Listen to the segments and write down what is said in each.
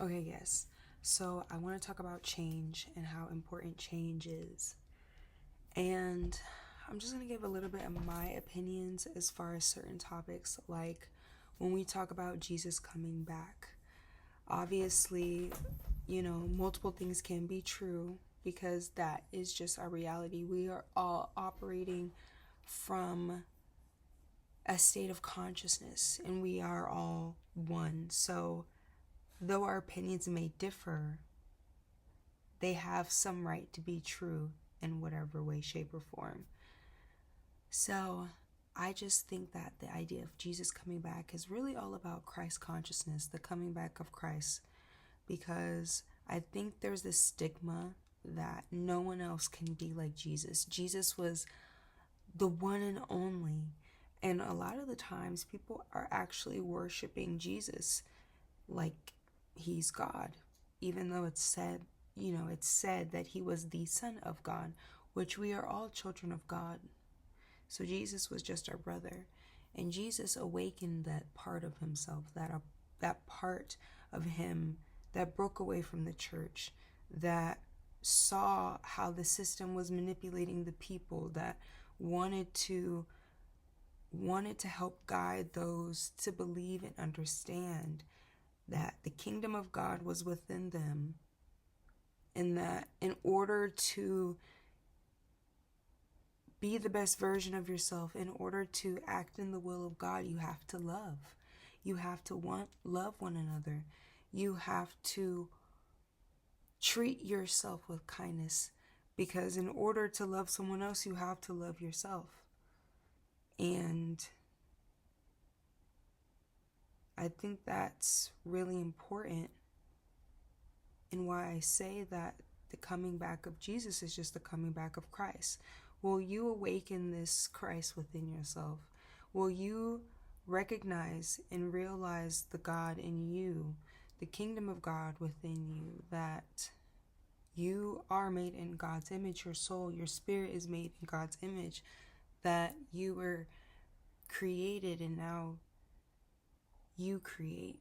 Okay, yes. So I want to talk about change and how important change is. And I'm just going to give a little bit of my opinions as far as certain topics, like when we talk about Jesus coming back. Obviously, multiple things can be true because that is just our reality. We are all operating from a state of consciousness and we are all one. So, though our opinions may differ, they have some right to be true in whatever way, shape, or form. So I just think that the idea of Jesus coming back is really all about Christ consciousness, the coming back of Christ, because I think there's this stigma that no one else can be like Jesus. Jesus was the one and only. And a lot of the times people are actually worshiping Jesus like he's God, even though it's said that he was the Son of God, which we are all children of God. So Jesus was just our brother, and Jesus awakened that part of himself, that part of him that broke away from the church, that saw how the system was manipulating the people, that wanted to help guide those to believe and understand that the kingdom of God was within them, and that in order to be the best version of yourself, in order to act in the will of God, you have to love. You have to love one another. You have to treat yourself with kindness, because in order to love someone else, you have to love yourself. And I think that's really important, and why I say that the coming back of Jesus is just the coming back of Christ. Will you awaken this Christ within yourself? Will you recognize and realize the God in you, the kingdom of God within you, that you are made in God's image, your soul, your spirit is made in God's image, that you were created and now you create?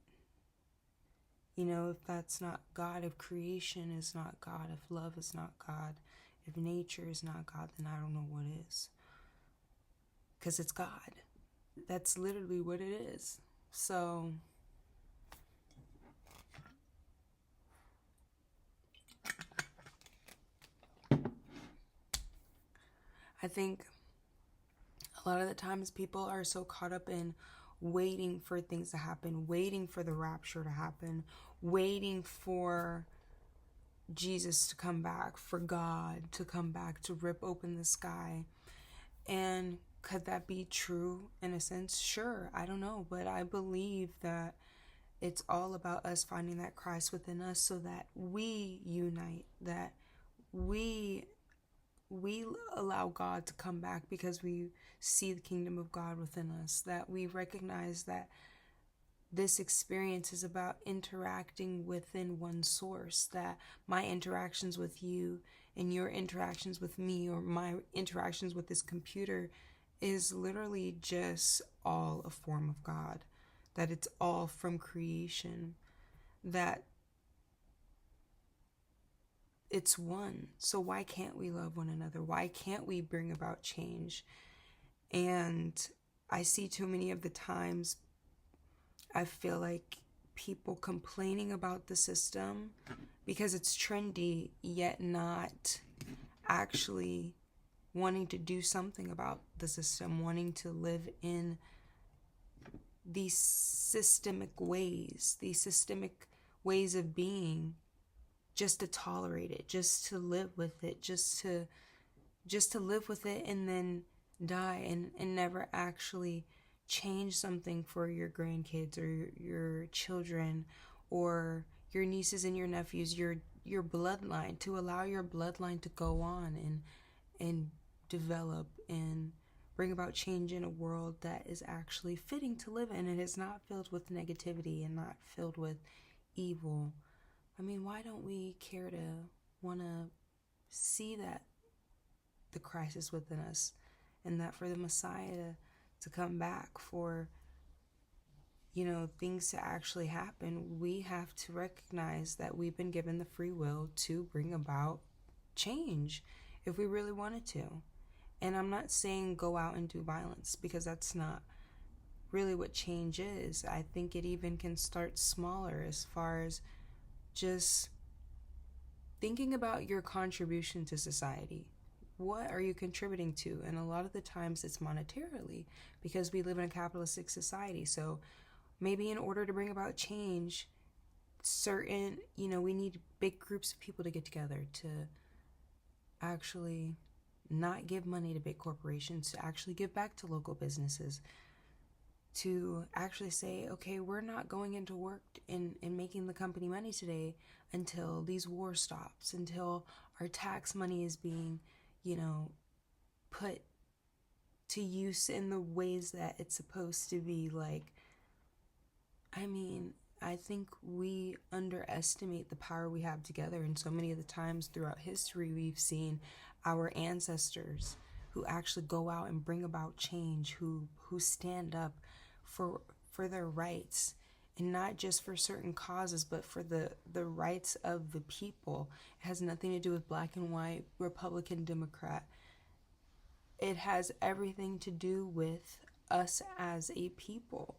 If that's not God, if creation is not God, if love is not God, if nature is not God, then I don't know what is. Because it's God. That's literally what it is. So I think a lot of the times people are so caught up in waiting for things to happen, waiting for the rapture to happen, waiting for Jesus to come back, for God to come back to rip open the sky. And could that be true in a sense? Sure, I don't know, but I believe that it's all about us finding that Christ within us so that we unite, that we allow God to come back because we see the kingdom of God within us, that we recognize that this experience is about interacting within one source, that my interactions with you and your interactions with me, or my interactions with this computer, is literally just all a form of God, that it's all from creation, that it's one. So why can't we love one another? Why can't we bring about change? And I see too many of the times, I feel like people complaining about the system because it's trendy, yet not actually wanting to do something about the system, wanting to live in these systemic ways of being, just to tolerate it, just to live with it, just to live with it and then die, and never actually change something for your grandkids or your children or your nieces and your nephews, your bloodline, to allow your bloodline to go on and develop and bring about change in a world that is actually fitting to live in and is not filled with negativity and not filled with evil. I mean, why don't we care to want to see that the crisis within us, and that for the Messiah to come back, for things to actually happen, we have to recognize that we've been given the free will to bring about change if we really wanted to. And I'm not saying go out and do violence, because that's not really what change is. I think it even can start smaller, as far as just thinking about your contribution to society. What are you contributing to? And a lot of the times it's monetarily, because we live in a capitalistic society. So maybe in order to bring about change, we need big groups of people to get together to actually not give money to big corporations, to actually give back to local businesses, to actually say, okay, we're not going into work in making the company money today until these wars stops, until our tax money is being, put to use in the ways that it's supposed to be. I think we underestimate the power we have together, and so many of the times throughout history we've seen our ancestors who actually go out and bring about change, who stand up for their rights, and not just for certain causes, but for the rights of the people. It has nothing to do with black and white, Republican, Democrat. It has everything to do with us as a people.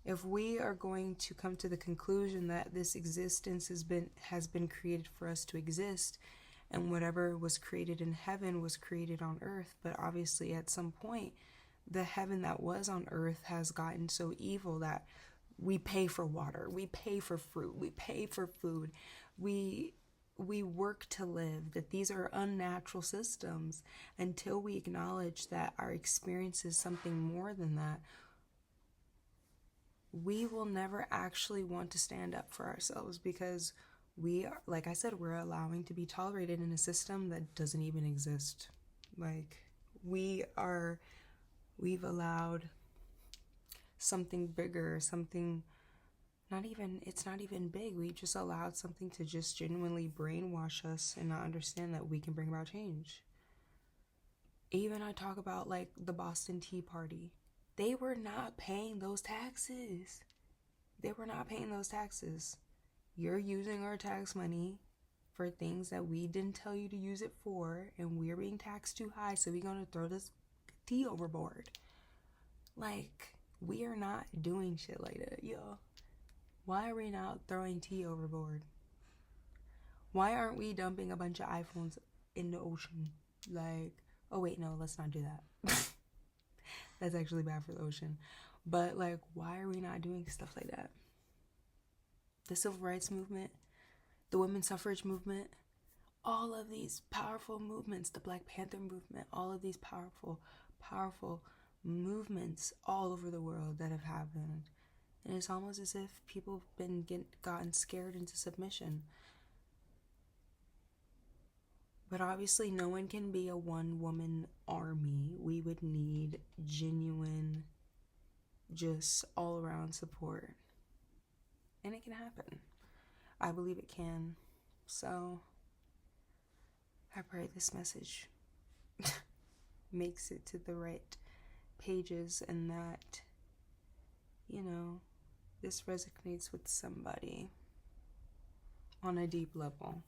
If we are going to come to the conclusion that this existence has been created for us to exist, and whatever was created in heaven was created on earth, but obviously at some point the heaven that was on earth has gotten so evil that we pay for water, we pay for fruit, we pay for food, we work to live, that these are unnatural systems. Until we acknowledge that our experience is something more than that, we will never actually want to stand up for ourselves, because we are, like I said, we're allowing to be tolerated in a system that doesn't even exist. We've allowed something bigger, something it's not even big. We just allowed something to just genuinely brainwash us and not understand that we can bring about change. Even I talk about the Boston Tea Party. They were not paying those taxes. You're using our tax money for things that we didn't tell you to use it for, and we're being taxed too high, so we're going to throw this tea overboard. We are not doing shit like that, yo. Why are we not throwing tea overboard? Why aren't we dumping a bunch of iPhones in the ocean? Oh wait, no, let's not do that. That's actually bad for the ocean. But why are we not doing stuff like that? The civil rights movement, the women's suffrage movement, all of these powerful movements, the Black Panther movement, all of these powerful movements all over the world that have happened. And it's almost as if people have gotten scared into submission. But obviously no one can be a one-woman army. We would need genuine, just all-around support. And it can happen. I believe it can. So I pray this message makes it to the right pages, and that, this resonates with somebody on a deep level.